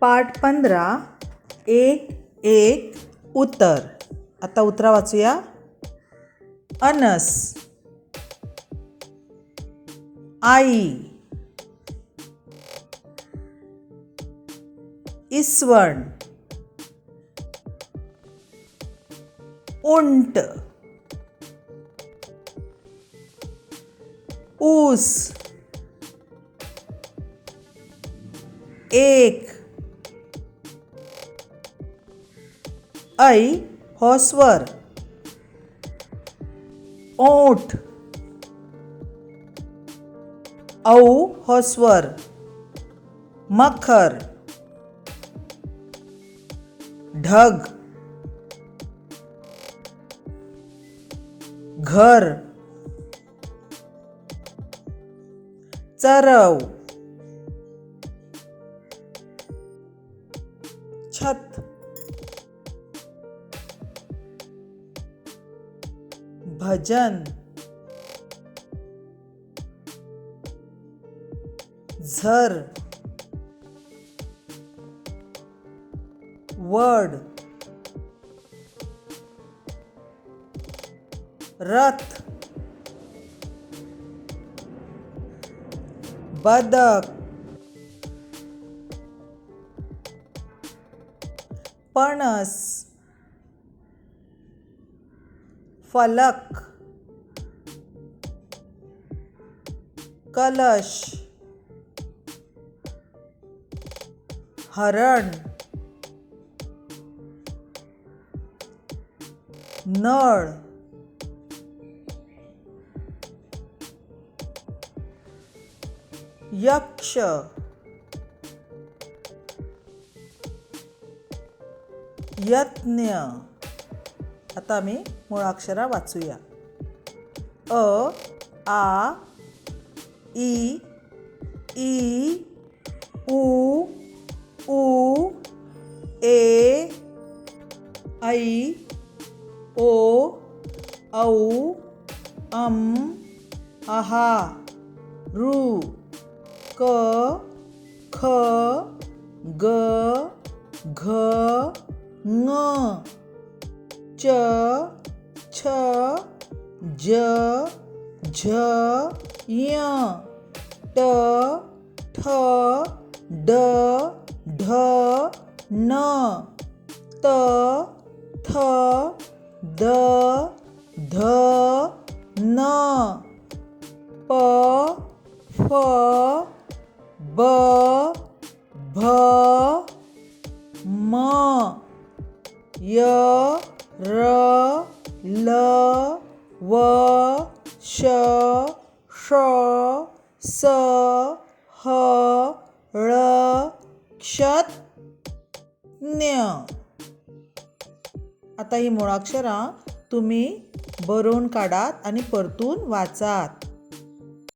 पाठ 15 एक एक उत्तर. आता उत्तरा वाचूया. अनस, आई, इसवण, उंट, ऊस, एक, ऐ हो स्वर, ओठ, औ हो स्वर, मखर, ढग, घर, चरव, छत, भजन, झर, वड, रथ, बदक, पणस, फलक, कलश, हरण, नळ, यक्ष, यज्ञ. आता आम्ही मुळाक्षरा वाचूया. अ, आ, ई, ई, उ, ऊ, ए, ऐ, ओ, औ, अम, आहा, ऋ, क, ख, ग, घ, ङ, च, छ, ज, झ, य, ट, ठ, ड, ढ, न, त, थ, द, ध, न, प, फ, ब, भ, म, य, र, ल, व, श, ष, स, ह, ळ, क्ष, ज्ञ. आता ही मुळाक्षरा तुम्ही बरोवन काढात आणि परतून वाचात.